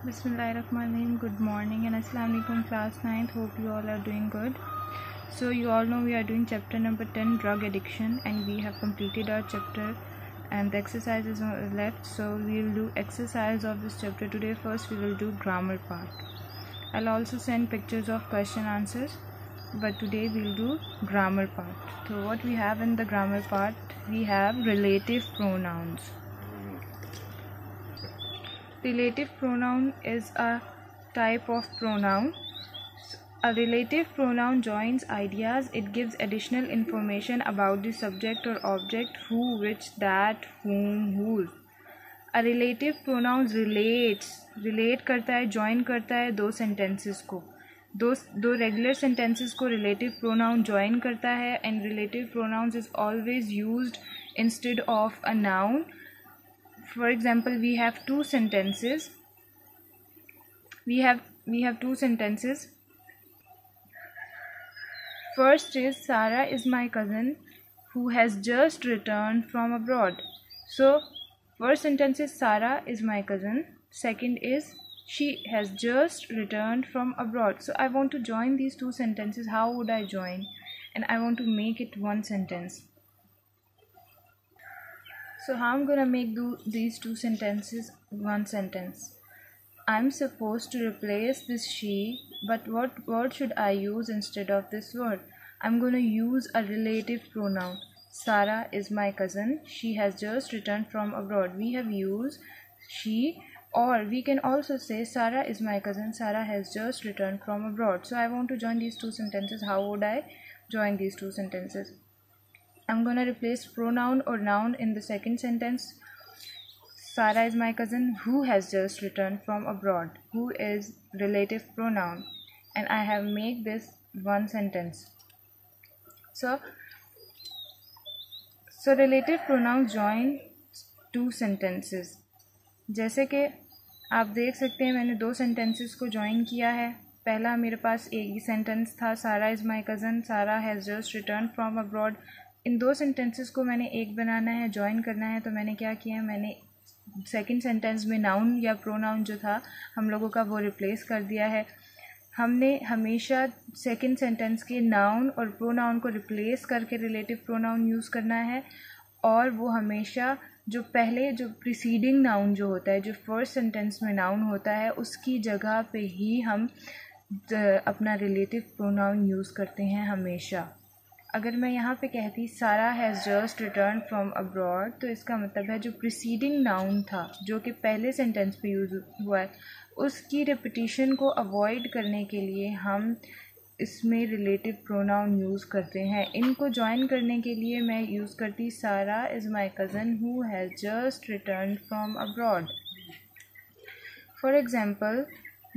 Bismillahirrahmanirrahim. Good morning and Assalamu alaikum class 9th. Hope you all are doing good. So you all know we are doing chapter number 10, drug addiction, and we have completed our chapter and the exercises are left. So we will do exercise of this chapter today. First we will do grammar part. I'll also send pictures of question answers, but today we'll do grammar part. So what we have in the grammar part, we have relative pronouns. Relative pronoun is a type of pronoun. A relative pronoun joins ideas. It gives additional information about the subject or object, who, which, that, whom, whose. A relative pronoun relate करता है, join करता है दो sentences को. दो regular sentences को relative pronoun join करता है, and relative pronouns is always used instead of a noun. For example, we have two sentences. We have two sentences. First is Sarah is my cousin who has just returned from abroad. So first sentence is Sarah is my cousin. Second is she has just returned from abroad. So I want to join these two sentences. How would I join? And I want to make it one sentence. So how I'm gonna make these two sentences one sentence? I'm supposed to replace this she, but what word should I use instead of this word? I'm gonna use a relative pronoun. Sarah is my cousin. She has just returned from abroad. We have used she, or we can also say Sarah is my cousin. Sarah has just returned from abroad. So I want to join these two sentences. How would I join these two sentences? I'm going to replace pronoun or noun in the second sentence. Sarah is my cousin who has just returned from abroad. Who is relative pronoun. And I have made this one sentence. So relative pronouns join two sentences. जैसे कि आप देख सकते हैं मैंने दो sentences को join किया है. पहला मेरे पास एक ही sentence था, Sarah is my cousin, Sarah has just returned from abroad. इन दो सेंटेंसेस को मैंने एक बनाना है, ज्वाइन करना है. तो मैंने क्या किया, मैंने सेकंड सेंटेंस में नाउन या प्रोनाउन जो था हम लोगों का वो रिप्लेस कर दिया है. हमने हमेशा सेकंड सेंटेंस के नाउन और प्रोनाउन को रिप्लेस करके रिलेटिव प्रोनाउन यूज़ करना है. और वो हमेशा जो पहले जो प्रीसीडिंग नाउन जो होता है, जो फर्स्ट सेंटेंस में नाउन होता है, उसकी जगह पे ही हम अपना रिलेटिव प्रोनाउन यूज़ करते हैं हमेशा. अगर मैं यहाँ पे कहती सारा has just return from abroad, तो इसका मतलब है जो प्रीसीडिंग नाउन था जो कि पहले सेंटेंस पे यूज़ हुआ है, उसकी रिपीटिशन को अवॉइड करने के लिए हम इसमें रिलेटिव प्रोनाउन यूज़ करते हैं. इनको ज्वाइन करने के लिए मैं यूज़ करती सारा is my cousin who has just return from abroad. For example,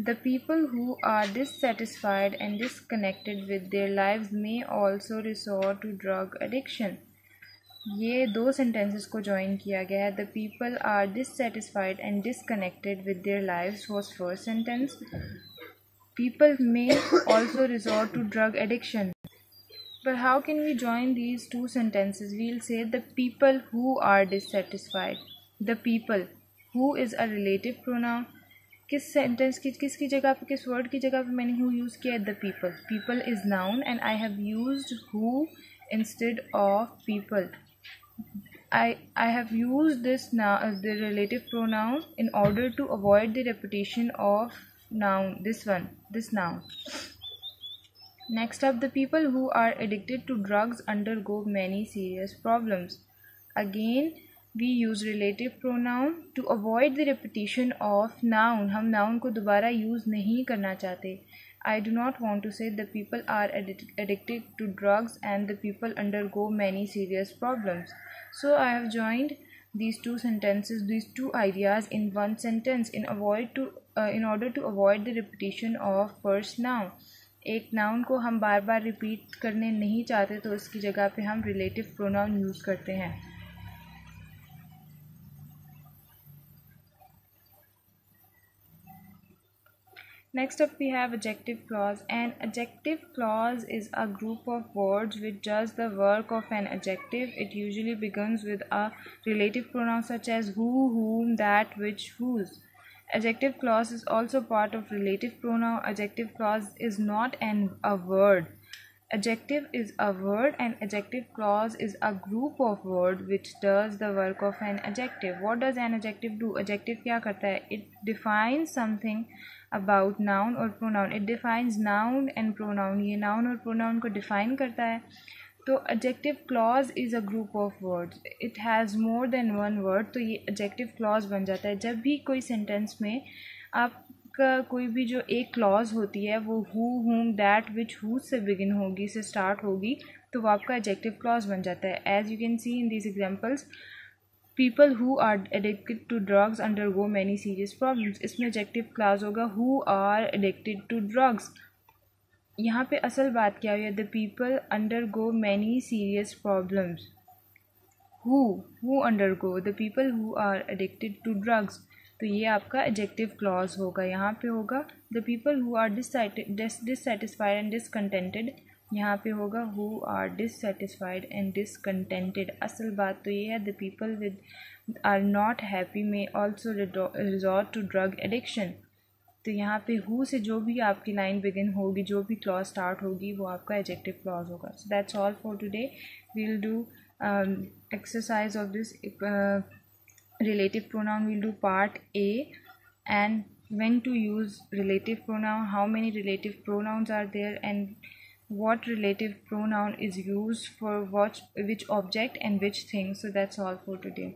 the people who are dissatisfied and disconnected with their lives may also resort to drug addiction. ये दो sentences को join किया गया है. The people are dissatisfied and disconnected with their lives was first sentence. People may also resort to drug addiction. But how can we join these two sentences? We'll say the people who are dissatisfied. The people who is a relative pronoun. किस sentence की किसकी जगह पे, किस word की जगह पे मैंने हु यूज़ किया है? The people. People is noun and I have used who instead of people. I have used this now the relative pronoun in order to avoid the repetition of noun. This noun. Next up, the people who are addicted to drugs undergo many serious problems. Again, we use relative pronoun to avoid the repetition of noun. हम noun को दोबारा use नहीं करना चाहते. I do not want to say the people are addicted to drugs and the people undergo many serious problems. So I have joined these two sentences, these two ideas in one sentence in order to avoid the repetition of first noun. एक noun को हम बार बार repeat करने नहीं चाहते, तो इसकी जगह पे हम relative pronoun use करते हैं. Next up we have adjective clause. An adjective clause is a group of words which does the work of an adjective. It usually begins with a relative pronoun such as who, whom, that, which, whose. Adjective clause is also part of relative pronoun. Adjective clause is not a word. Adjective is a word and adjective clause is a group of words which does the work of an adjective. What does an adjective do? Adjective क्या करता है? It defines something about noun or pronoun. It defines noun and pronoun. ये noun और pronoun को define करता है. तो adjective clause is a group of words. It has more than one word. तो ये adjective clause बन जाता है. जब भी कोई sentence में आपका कोई भी जो एक clause होती है वो who, whom, that, which, whose से begin होगी, से start होगी, तो वो आपका adjective clause बन जाता है. As you can see in these examples, people who are addicted to drugs undergo many serious problems. इसमें adjective clause होगा who are addicted to drugs. यहाँ पे असल बात क्या हुई है? The people undergo many serious problems. Who undergo? The people who are addicted to drugs. तो ये आपका एडजेक्टिव क्लॉज होगा. यहाँ पे होगा the people who are dissatisfied and discontented. यहाँ पे होगा who are dissatisfied and discontented. असल बात तो ये है the people with are not happy may also resort to drug addiction. तो यहाँ पे हु से जो भी आपकी लाइन बिगिन होगी, जो भी क्लॉज स्टार्ट होगी, वो आपका एडजेक्टिव क्लॉज होगा. So that's all for today. We will do exercise of this relative pronoun. We'll do part A and when to use relative pronoun, how many relative pronouns are there, and what relative pronoun is used for which object and which thing. So that's all for today.